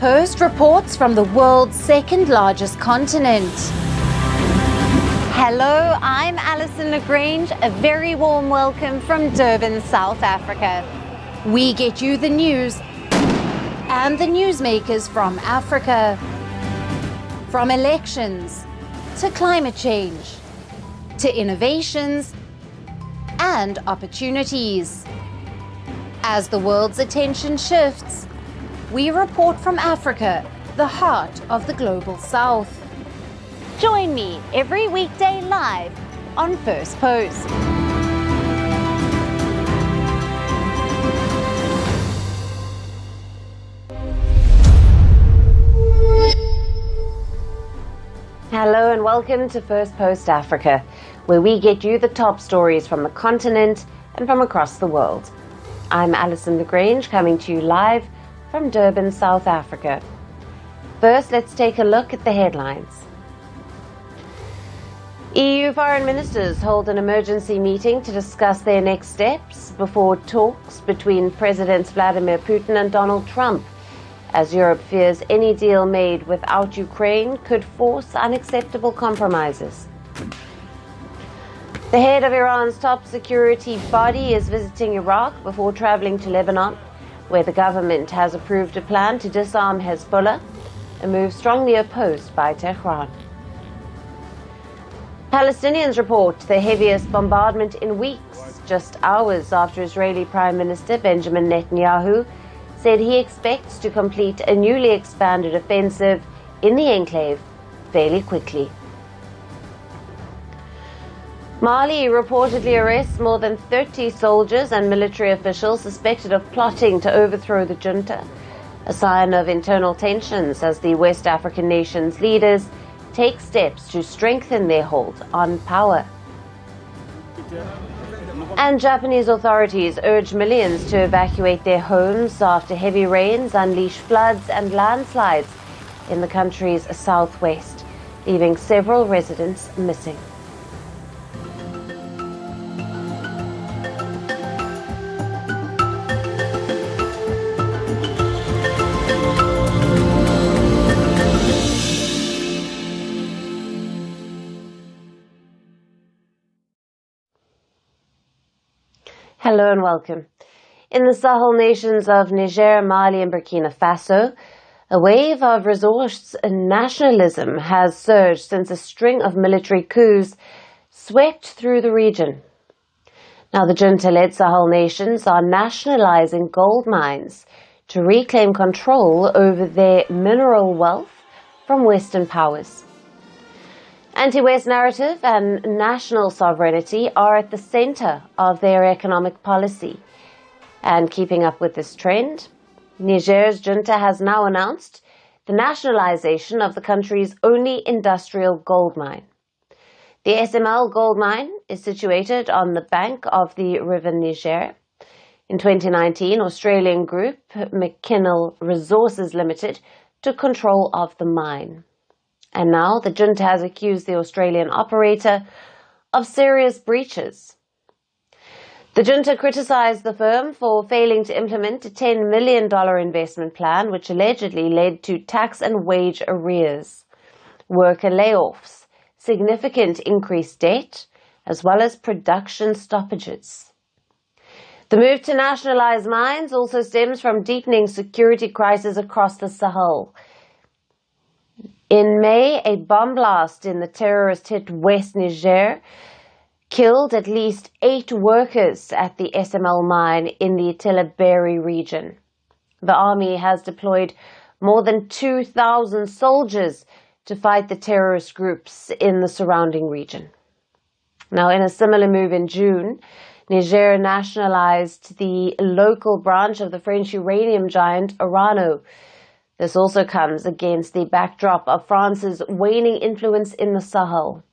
Firstpost reports from the world's second largest continent. Hello, I'm Alison Lagrange. A very warm welcome from Durban, South Africa. We get you the news and the newsmakers from Africa. From elections to climate change to innovations and opportunities. As the world's attention shifts, we report from Africa, the heart of the global South. Join me every weekday live on Firstpost. Hello and welcome to Firstpost Africa, where we get you the top stories from the continent and from across the world. I'm Alison Lagrange, coming to you live from Durban, South Africa. First, let's take a look at the headlines. EU foreign ministers hold an emergency meeting to discuss their next steps before talks between Presidents Vladimir Putin and Donald Trump, as Europe fears any deal made without Ukraine could force unacceptable compromises. The head of Iran's top security body is visiting Iraq before traveling to Lebanon, where the government has approved a plan to disarm Hezbollah, a move strongly opposed by Tehran. Palestinians report the heaviest bombardment in weeks, just hours after Israeli Prime Minister Benjamin Netanyahu said he expects to complete a newly expanded offensive in the enclave fairly quickly. Mali reportedly arrests more than 30 soldiers and military officials suspected of plotting to overthrow the junta, a sign of internal tensions as the West African nation's leaders take steps to strengthen their hold on power. And Japanese authorities urge millions to evacuate their homes after heavy rains unleash floods and landslides in the country's southwest, leaving several residents missing. Hello and welcome. In the Sahel nations of Niger, Mali and Burkina Faso, a wave of resource nationalism has surged since a string of military coups swept through the region. Now, the junta-led Sahel nations are nationalising gold mines to reclaim control over their mineral wealth from Western powers. Anti-West narrative and national sovereignty are at the centre of their economic policy. And keeping up with this trend, Niger's junta has now announced the nationalisation of the country's only industrial gold mine. The SML gold mine is situated on the bank of the River Niger. In 2019, Australian group McKinnell Resources Limited took control of the mine. And now the junta has accused the Australian operator of serious breaches. The junta criticised the firm for failing to implement a $10 million investment plan, which allegedly led to tax and wage arrears, worker layoffs, significant increased debt, as well as production stoppages. The move to nationalise mines also stems from deepening security crises across the Sahel. In May, a bomb blast in the terrorist-hit West Niger killed at least 8 workers at the SML mine in the Tillaberi region. The army has deployed more than 2,000 soldiers to fight the terrorist groups in the surrounding region. Now, in a similar move in June, Niger nationalized the local branch of the French uranium giant Orano. This also comes against the backdrop of France's waning influence in the Sahel.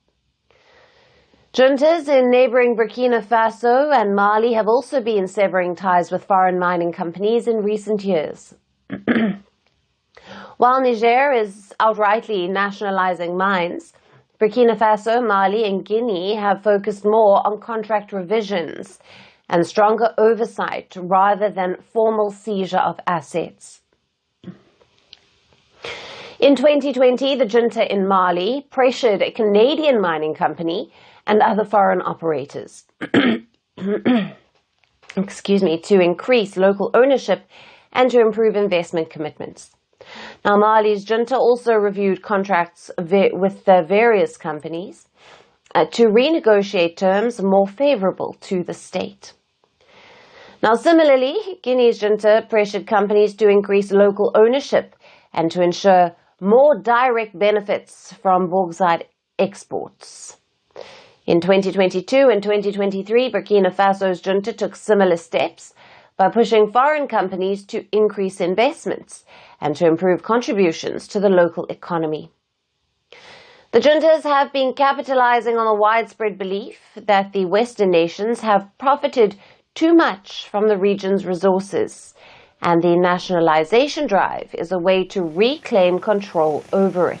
Juntas in neighbouring Burkina Faso and Mali have also been severing ties with foreign mining companies in recent years. While Niger is outrightly nationalising mines, Burkina Faso, Mali and Guinea have focused more on contract revisions and stronger oversight rather than formal seizure of assets. In 2020, the junta in Mali pressured a Canadian mining company and other foreign operators to increase local ownership and to improve investment commitments. Now, Mali's junta also reviewed contracts with the various companies to renegotiate terms more favourable to the state. Now, similarly, Guinea's junta pressured companies to increase local ownership and to ensure more direct benefits from bauxite exports. In 2022 and 2023, Burkina Faso's junta took similar steps by pushing foreign companies to increase investments and to improve contributions to the local economy. The juntas have been capitalizing on a widespread belief that the Western nations have profited too much from the region's resources, and the nationalisation drive is a way to reclaim control over it.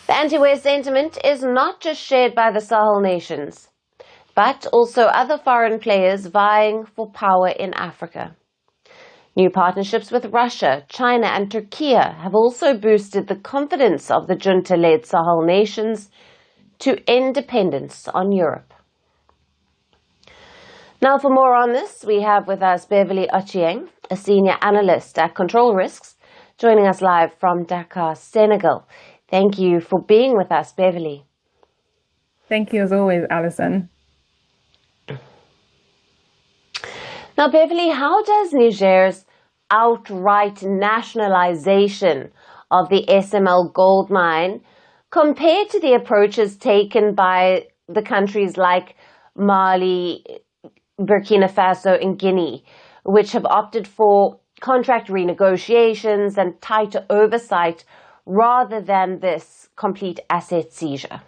The anti-West sentiment is not just shared by the Sahel nations, but also other foreign players vying for power in Africa. New partnerships with Russia, China and Turkey have also boosted the confidence of the junta-led Sahel nations to end dependence on Europe. Now, for more on this, we have with us Beverly Ochieng, a senior analyst at Control Risks, joining us live from Dakar, Senegal. Thank you for being with us, Beverly. Thank you as always, Alison. Now, Beverly, how does Niger's outright nationalisation of the SML gold mine compare to the approaches taken by the countries like Mali, Burkina Faso and Guinea, which have opted for contract renegotiations and tighter oversight rather than this complete asset seizure?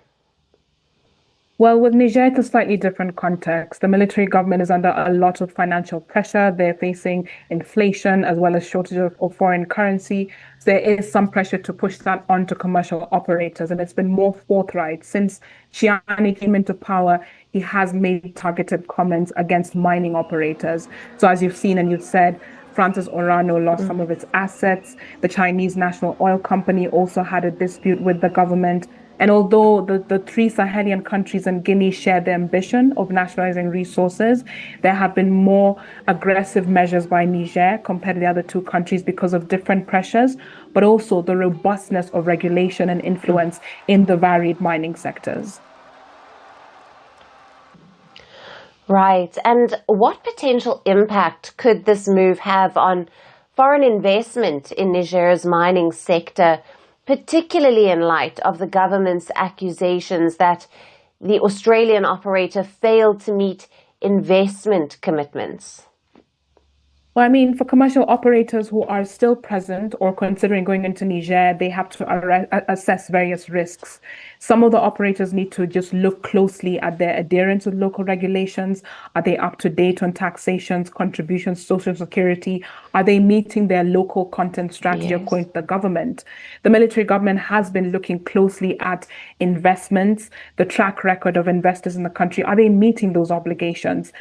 Well, with Niger, it's a slightly different context. The military government is under a lot of financial pressure. They're facing inflation as well as shortage of foreign currency. So there is some pressure to push that onto commercial operators. And it's been more forthright. Since Chiani came into power, he has made targeted comments against mining operators. So as you've seen and you've said, France's Orano lost some of its assets. The Chinese National Oil Company also had a dispute with the government. And although the three Sahelian countries and Guinea share the ambition of nationalizing resources, there have been more aggressive measures by Niger compared to the other two countries because of different pressures, but also the robustness of regulation and influence in the varied mining sectors. Right. And what potential impact could this move have on foreign investment in Niger's mining sector, particularly in light of the government's accusations that the Australian operator failed to meet investment commitments? Well, I mean, for commercial operators who are still present or considering going into Niger, they have to assess various risks. Some of the operators need to just look closely at their adherence with local regulations. Are they up to date on taxations, contributions, social security? Are they meeting their local content strategy according to the government? The military government has been looking closely at investments, the track record of investors in the country. Are they meeting those obligations?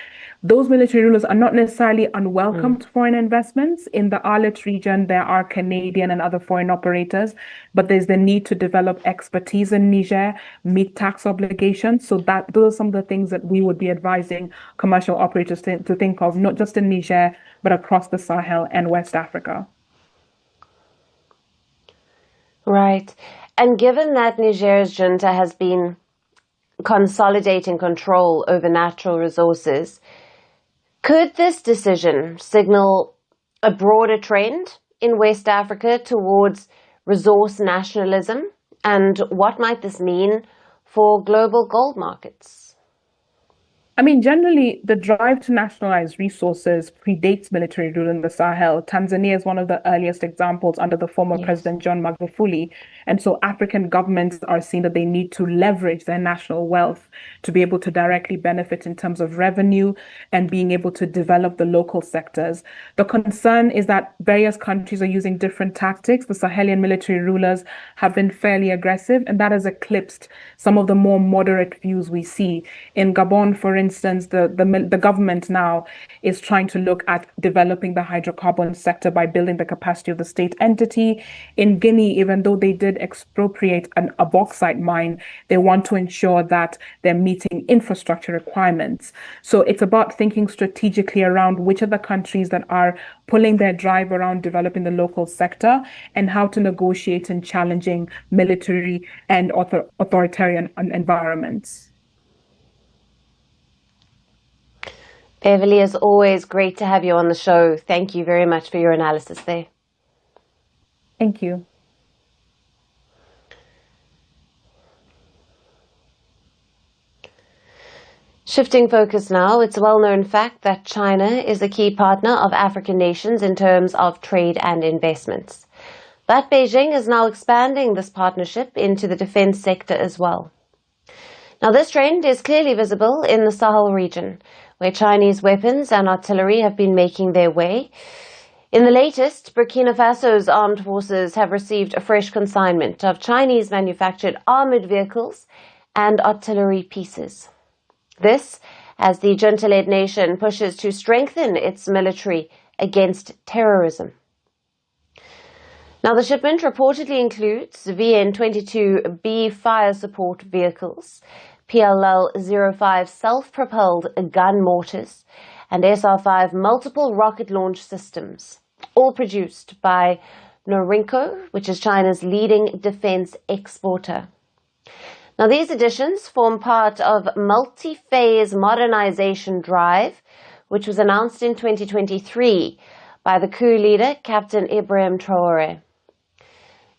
Those military rulers are not necessarily unwelcome to foreign investments. In the Arlet region, there are Canadian and other foreign operators, but there's the need to develop expertise in Niger, meet tax obligations. So that those are some of the things that we would be advising commercial operators to think of, not just in Niger, but across the Sahel and West Africa. Right. And given that Niger's junta has been consolidating control over natural resources, could this decision signal a broader trend in West Africa towards resource nationalism? And what might this mean for global gold markets? I mean, generally, the drive to nationalize resources predates military rule in the Sahel. Tanzania is one of the earliest examples under the former President John Magufuli. And so African governments are seeing that they need to leverage their national wealth to be able to directly benefit in terms of revenue and being able to develop the local sectors. The concern is that various countries are using different tactics. The Sahelian military rulers have been fairly aggressive, and that has eclipsed some of the more moderate views we see. In Gabon, for instance, the government now is trying to look at developing the hydrocarbon sector by building the capacity of the state entity. In Guinea, even though they did expropriate a bauxite mine, they want to ensure that they're meeting infrastructure requirements. So it's about thinking strategically around which are the countries that are pulling their drive around developing the local sector and how to negotiate in challenging military and authoritarian environments. Beverly, as always, great to have you on the show. Thank you very much for your analysis there. Thank you. Shifting focus now, it's a well-known fact that China is a key partner of African nations in terms of trade and investments. But Beijing is now expanding this partnership into the defense sector as well. Now, this trend is clearly visible in the Sahel region, where Chinese weapons and artillery have been making their way. In the latest, Burkina Faso's armed forces have received a fresh consignment of Chinese-manufactured armoured vehicles and artillery pieces. This, as the junta-led nation pushes to strengthen its military against terrorism. Now, the shipment reportedly includes VN-22B fire support vehicles, PLL-05 self-propelled gun mortars, and SR-5 multiple rocket launch systems, all produced by Norinco, which is China's leading defense exporter. Now, these additions form part of multi-phase modernization drive, which was announced in 2023 by the coup leader, Captain Ibrahim Traoré,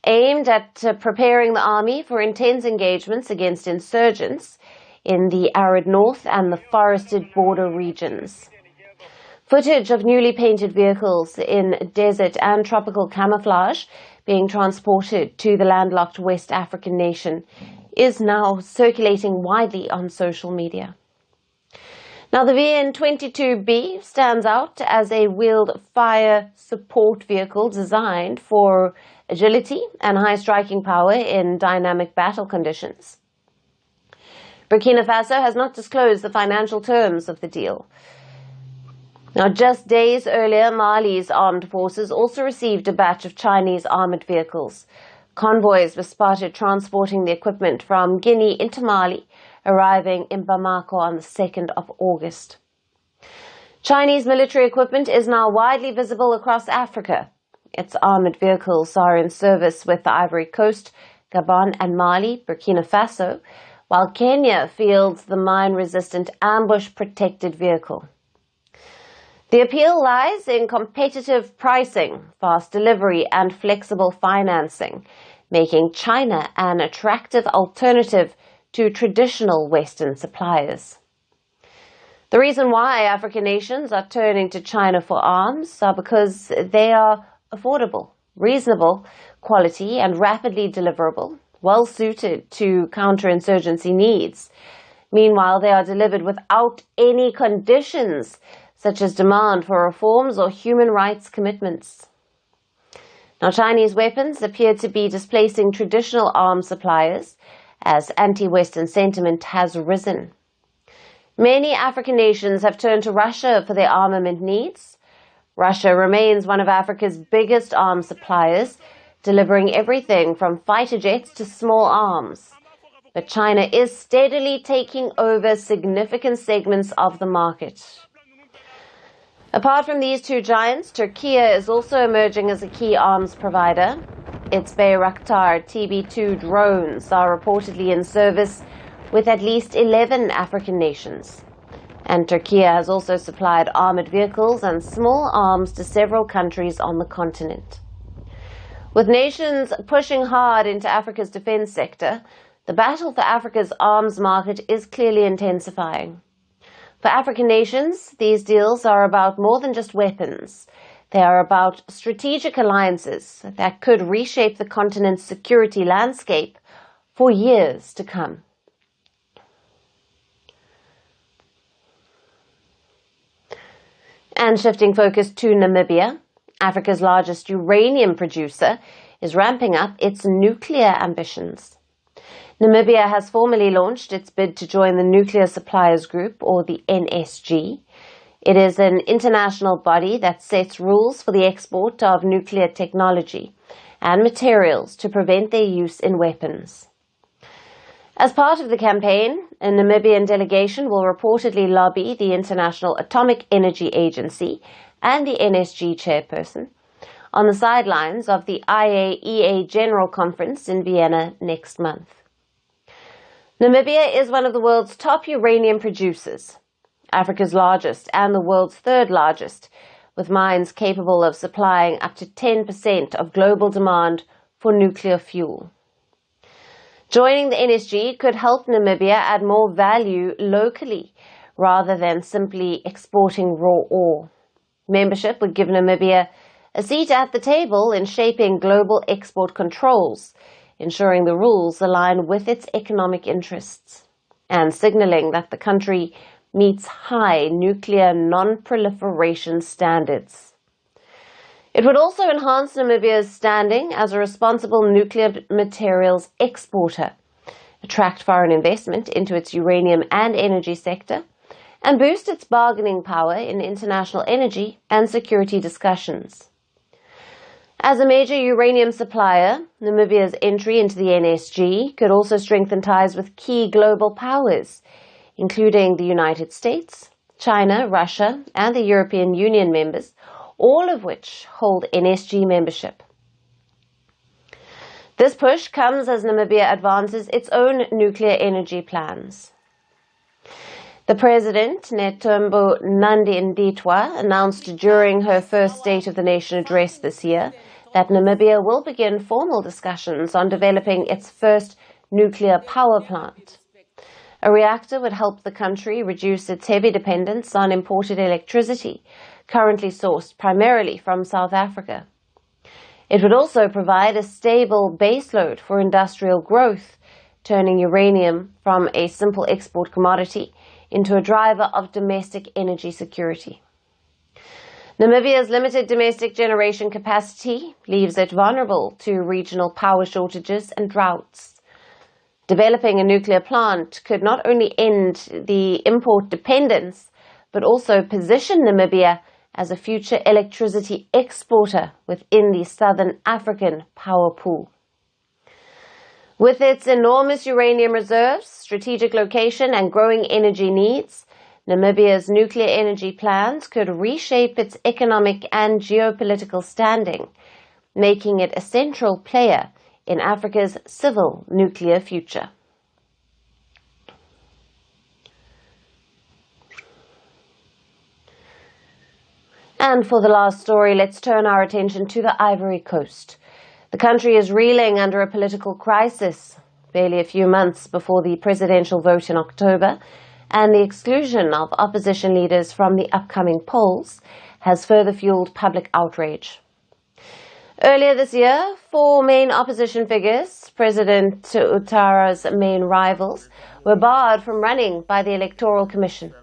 aimed at preparing the army for intense engagements against insurgents in the arid north and the forested border regions. Footage of newly painted vehicles in desert and tropical camouflage being transported to the landlocked West African nation is now circulating widely on social media. Now, the VN-22B stands out as a wheeled fire support vehicle designed for agility and high striking power in dynamic battle conditions. Burkina Faso has not disclosed the financial terms of the deal. Now, just days earlier, Mali's armed forces also received a batch of Chinese armoured vehicles. Convoys were spotted transporting the equipment from Guinea into Mali, arriving in Bamako on the 2nd of August. Chinese military equipment is now widely visible across Africa. Its armoured vehicles are in service with the Ivory Coast, Gabon and Mali, Burkina Faso, while Kenya fields the mine-resistant ambush-protected vehicle. The appeal lies in competitive pricing, fast delivery and flexible financing, making China an attractive alternative to traditional Western suppliers. The reason why African nations are turning to China for arms are because they are affordable, reasonable, quality and rapidly deliverable, well suited to counterinsurgency needs. Meanwhile, they are delivered without any conditions, such as demand for reforms or human rights commitments. Now, Chinese weapons appear to be displacing traditional arms suppliers as anti-Western sentiment has risen. Many African nations have turned to Russia for their armament needs. Russia remains one of Africa's biggest arms suppliers, delivering everything from fighter jets to small arms. But China is steadily taking over significant segments of the market. Apart from these two giants, Turkey is also emerging as a key arms provider. Its Bayraktar TB2 drones are reportedly in service with at least 11 African nations. And Turkey has also supplied armoured vehicles and small arms to several countries on the continent. With nations pushing hard into Africa's defence sector, the battle for Africa's arms market is clearly intensifying. For African nations, these deals are about more than just weapons. They are about strategic alliances that could reshape the continent's security landscape for years to come. And shifting focus to Namibia, Africa's largest uranium producer is ramping up its nuclear ambitions. Namibia has formally launched its bid to join the Nuclear Suppliers Group, or the NSG. It is an international body that sets rules for the export of nuclear technology and materials to prevent their use in weapons. As part of the campaign, a Namibian delegation will reportedly lobby the International Atomic Energy Agency and the NSG chairperson on the sidelines of the IAEA General Conference in Vienna next month. Namibia is one of the world's top uranium producers, Africa's largest and the world's third largest, with mines capable of supplying up to 10% of global demand for nuclear fuel. Joining the NSG could help Namibia add more value locally rather than simply exporting raw ore. Membership would give Namibia a seat at the table in shaping global export controls, ensuring the rules align with its economic interests, and signalling that the country meets high nuclear non-proliferation standards. It would also enhance Namibia's standing as a responsible nuclear materials exporter, attract foreign investment into its uranium and energy sector, and boost its bargaining power in international energy and security discussions. As a major uranium supplier, Namibia's entry into the NSG could also strengthen ties with key global powers, including the United States, China, Russia, and the European Union members, all of which hold NSG membership. This push comes as Namibia advances its own nuclear energy plans. The President, Netumbo Nandi-Ndaitwah, announced during her first State of the Nation address this year that Namibia will begin formal discussions on developing its first nuclear power plant. A reactor would help the country reduce its heavy dependence on imported electricity, currently sourced primarily from South Africa. It would also provide a stable baseload for industrial growth, turning uranium from a simple export commodity into a driver of domestic energy security. Namibia's limited domestic generation capacity leaves it vulnerable to regional power shortages and droughts. Developing a nuclear plant could not only end the import dependence, but also position Namibia as a future electricity exporter within the Southern African power pool. With its enormous uranium reserves, strategic location, and growing energy needs, Namibia's nuclear energy plans could reshape its economic and geopolitical standing, making it a central player in Africa's civil nuclear future. And for the last story, let's turn our attention to the Ivory Coast. The country is reeling under a political crisis, barely a few months before the presidential vote in October, and the exclusion of opposition leaders from the upcoming polls has further fueled public outrage. Earlier this year, 4 main opposition figures, President Ouattara's main rivals, were barred from running by the Electoral Commission.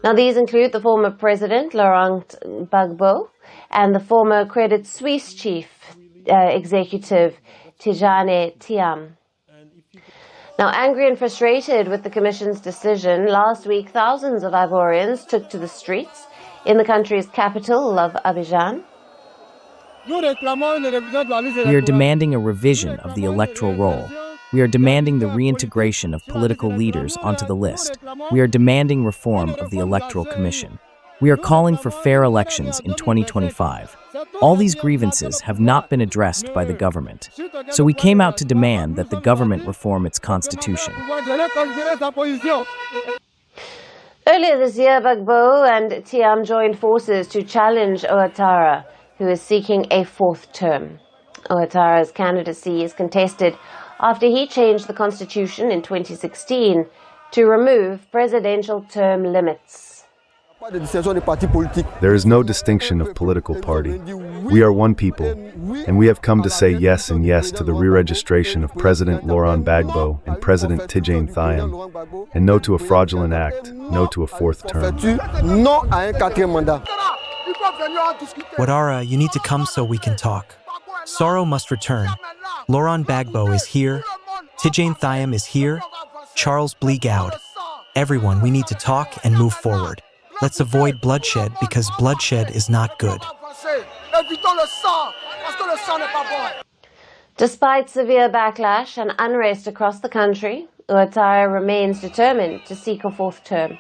Now, these include the former president, Laurent Gbagbo, and the former Credit Suisse chief executive, Tidjane Thiam. Now, angry and frustrated with the Commission's decision, last week thousands of Ivorians took to the streets in the country's capital of Abidjan. We are demanding a revision of the electoral roll. We are demanding the reintegration of political leaders onto the list. We are demanding reform of the Electoral Commission. We are calling for fair elections in 2025. All these grievances have not been addressed by the government. So we came out to demand that the government reform its constitution. Earlier this year, Gbagbo and Thiam joined forces to challenge Ouattara, who is seeking a 4th term. Ouattara's candidacy is contested after he changed the constitution in 2016 to remove presidential term limits. There is no distinction of political party. We are one people, and we have come to say yes and yes to the re-registration of President Laurent Gbagbo and President Tidjane Thiam, and no to a fraudulent act, no to a 4th term. Ouattara, you need to come so we can talk. Sorrow must return. Laurent Gbagbo is here. Tidjane Thiam is here. Charles Bleegoud. Everyone, we need to talk and move forward. Let's avoid bloodshed because bloodshed is not good. Despite severe backlash and unrest across the country, Ouattara remains determined to seek a fourth term.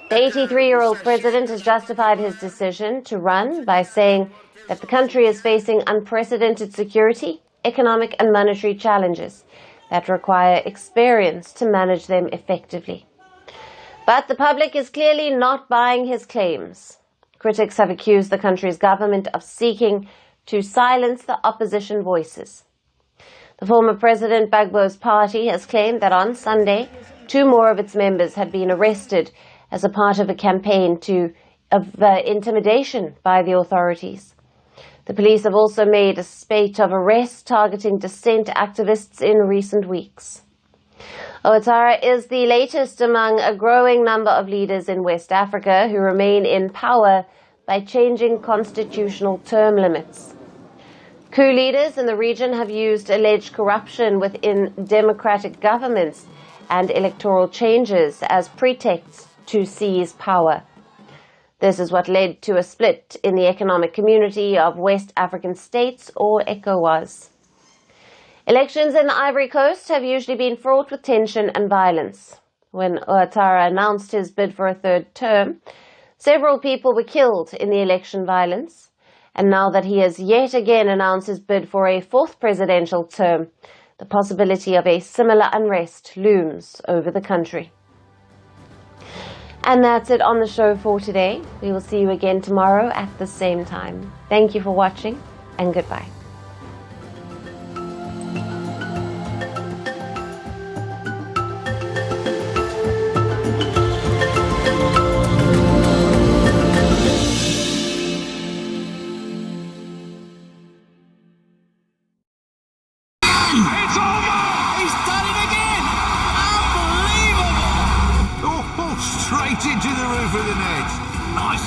The 83-year-old president has justified his decision to run by saying that the country is facing unprecedented security, economic and monetary challenges that require experience to manage them effectively. But the public is clearly not buying his claims. Critics have accused the country's government of seeking to silence the opposition voices. The former President Gbagbo's party has claimed that on Sunday, 2 more of its members had been arrested as a part of a campaign of intimidation by the authorities. The police have also made a spate of arrests targeting dissent activists in recent weeks. Ouattara is the latest among a growing number of leaders in West Africa who remain in power by changing constitutional term limits. Coup leaders in the region have used alleged corruption within democratic governments and electoral changes as pretexts to seize power. This is what led to a split in the Economic Community of West African States, or ECOWAS. Elections in Ivory Coast have usually been fraught with tension and violence. When Ouattara announced his bid for a third term, several people were killed in the election violence, and now that he has yet again announced his bid for a fourth presidential term, the possibility of a similar unrest looms over the country. And that's it on the show for today. We will see you again tomorrow at the same time. Thank you for watching, and goodbye. It's over! He's done it again! Unbelievable! Oh, straight into the roof of the net. Nice.